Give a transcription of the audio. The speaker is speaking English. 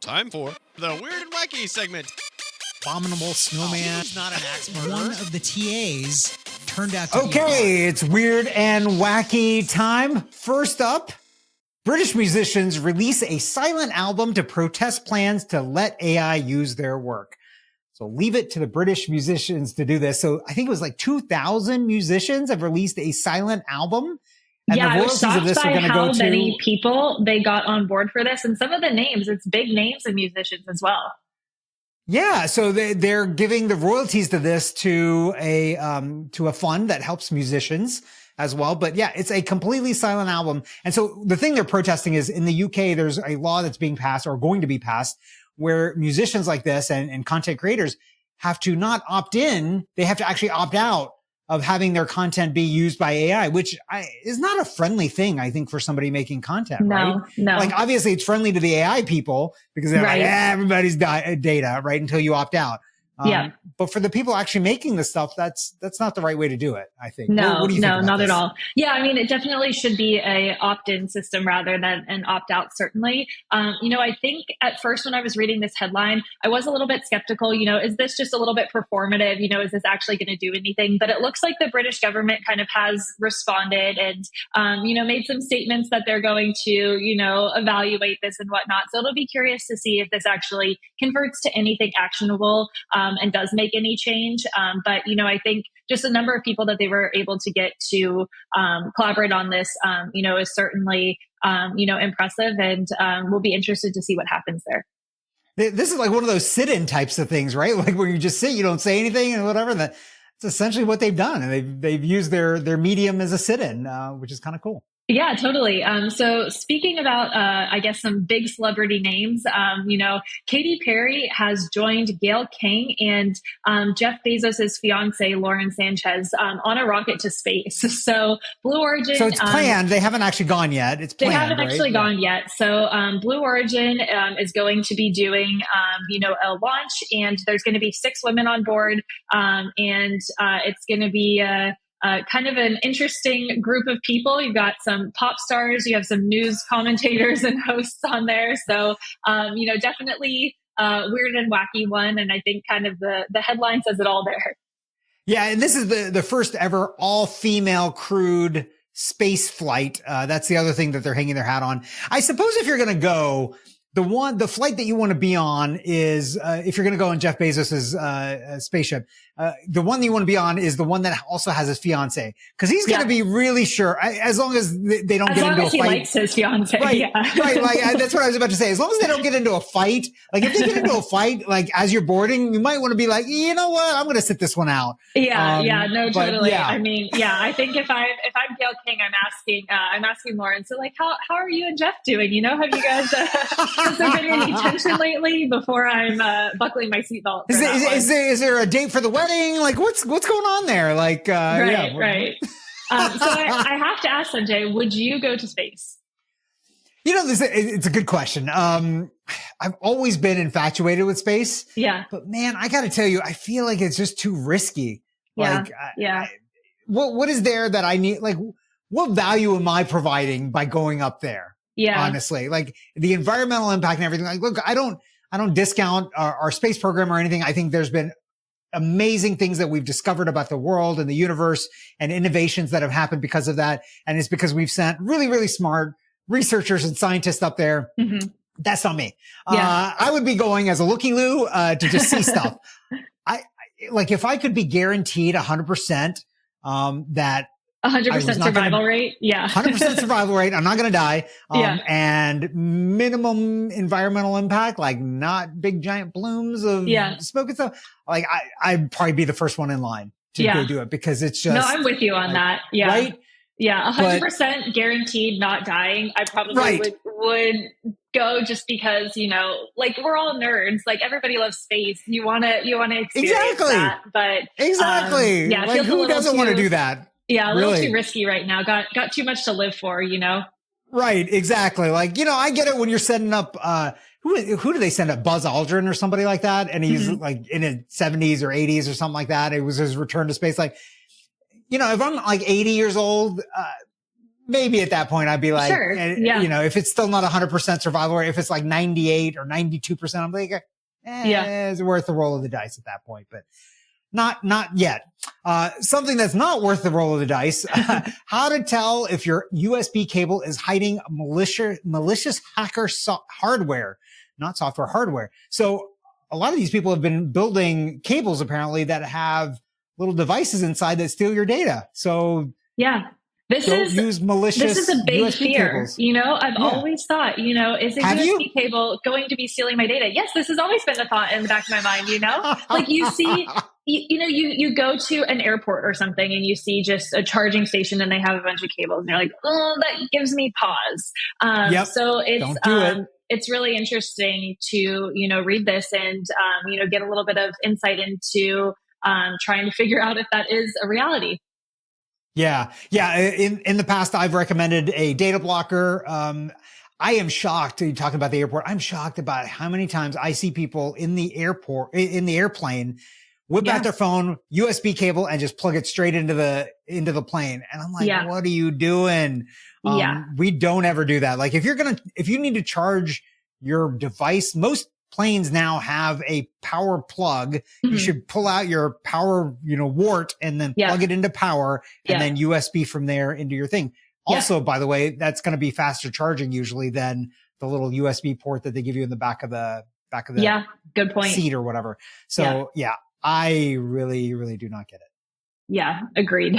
Time for the Weird and Wacky segment. Abominable snowman. He's not an axe murderer. One of the TAs turned out to be Okay, it's Weird and Wacky time. First up, British musicians release a silent album to protest plans to let AI use their work. So leave it to the British musicians to do this. So I think it was like 2,000 musicians have released a silent album. And yeah, the I was royalties of shocked this are by going to how go many to people they got on board for this. And some of the names, it's big names of musicians as well. Yeah, so they're giving the royalties to this to a fund that helps musicians as well. But yeah, it's a completely silent album. And so the thing they're protesting is in the UK, there's a law that's being passed or going to be passed where musicians like this and content creators have to not opt in. They have to actually opt out of having their content be used by AI, which is not a friendly thing, I think, for somebody making content, right? No. Like, obviously, it's friendly to the AI people because they're like, everybody's data, right? Until you opt out. Yeah. But for the people actually making this stuff, that's not the right way to do it, I think. No, what do you think about not this? at all. Yeah, I mean, it definitely should be a opt-in system rather than an opt-out, certainly. I think at first when I was reading this headline, I was a little bit skeptical, is this just a little bit performative? Is this actually going to do anything? But it looks like the British government kind of has responded and, made some statements that they're going to, evaluate this and whatnot. So it'll be curious to see if this actually converts to anything actionable and does make any change. But I think just the number of people that they were able to get to collaborate on this, is certainly, impressive. And we'll be interested to see what happens there. This is like one of those sit-in types of things, right? Like where you just sit, you don't say anything and whatever. That's essentially what they've done. And they've used their medium as a sit-in, which is kind of cool. Yeah, totally. So speaking about, I guess, some big celebrity names, Katy Perry has joined Gayle King and Jeff Bezos' fiance, Lauren Sanchez, on a rocket to space. So Blue Origin. So it's planned. They haven't actually gone yet. It's planned. They haven't actually gone yet. So Blue Origin is going to be doing, a launch, and there's going to be 6 women on board. And it's going to be kind of an interesting group of people. You've got some pop stars, you have some news commentators and hosts on there. So, definitely weird and wacky one. And I think kind of the headline says it all there. Yeah. And this is the first ever all female crewed space flight. That's the other thing that they're hanging their hat on. I suppose if you're going to go, the flight that you want to be on is, if you're going to go on Jeff Bezos's, spaceship, the one that you want to be on is the one that also has his fiance. Cause he's going to be really sure, as long as they don't get into a fight. As long as he likes his fiance. Right. Yeah. Right. Like, that's what I was about to say. As long as they don't get into a fight, like if they get into a fight, like as you're boarding, you might want to be like, you know what? I'm going to sit this one out. Yeah. Totally. Yeah. I mean, I think if I'm Gayle King, I'm asking Lauren. So like, how are you and Jeff doing? Have you guys, has there been any tension lately before I'm buckling my seatbelt? Is there a date for the wedding? Like what's going on there? Like, right. So I have to ask Sanjay, would you go to space? It's a good question. I've always been infatuated with space. Yeah. But man, I got to tell you, I feel like it's just too risky. Yeah. Like, what is there that I need? Like, what value am I providing by going up there? Yeah. Honestly, like the environmental impact and everything. Like, look, I don't discount our space program or anything. I think there's been amazing things that we've discovered about the world and the universe and innovations that have happened because of that. And it's because we've sent really, really smart researchers and scientists up there. Mm-hmm. That's not me. Yeah. I would be going as a looky-loo, to just see stuff. I like if I could be guaranteed 100%, that 100% survival rate. Yeah. 100% survival rate. I'm not going to die. And minimum environmental impact, like not big giant plumes of smoke and stuff. Like I'd probably be the first one in line to go do it because it's just. No, I'm with you on that. Yeah. Right. Yeah. 100% guaranteed not dying. I probably would go just because, like we're all nerds. Like everybody loves space. You want to experience that. But exactly. Like who doesn't want to do that? Yeah, a little too risky right now. Got too much to live for, Right, exactly. Like, I get it when you're setting up, who do they send up? Buzz Aldrin or somebody like that? And he's like in his 70s or 80s or something like that. It was his return to space. Like, if I'm like 80 years old, maybe at that point I'd be like, Sure. Yeah. you know, if it's still not 100% survival rate, if it's like 98 or 92%, I'm like, it's worth the roll of the dice at that point, but not yet. Something that's not worth the roll of the dice, how to tell if your USB cable is hiding malicious hacker hardware, not software, hardware. So a lot of these people have been building cables apparently that have little devices inside that steal your data. So yeah. This is a big USB fear. cables. You know, I've always thought, you know, is a USB cable going to be stealing my data? Yes, this has always been the thought in the back of my mind, you know? Like you see, you go to an airport or something and you see just a charging station and they have a bunch of cables and you're like, oh, that gives me pause. So it's really interesting to, you know, read this and, you know, get a little bit of insight into trying to figure out if that is a reality. Yeah. In the past, I've recommended a data blocker. I am shocked. You're talking about the airport. I'm shocked about how many times I see people in the airplane, whip out their phone, USB cable, and just plug it straight into the plane. And I'm like, what are you doing? We don't ever do that. Like if you need to charge your device, most planes now have a power plug. You should pull out your power, wart and then plug it into power and then USB from there into your thing. Also, by the way, that's going to be faster charging usually than the little USB port that they give you in the back of the good point. seat or whatever. So I really, really do not get it. Yeah, agreed.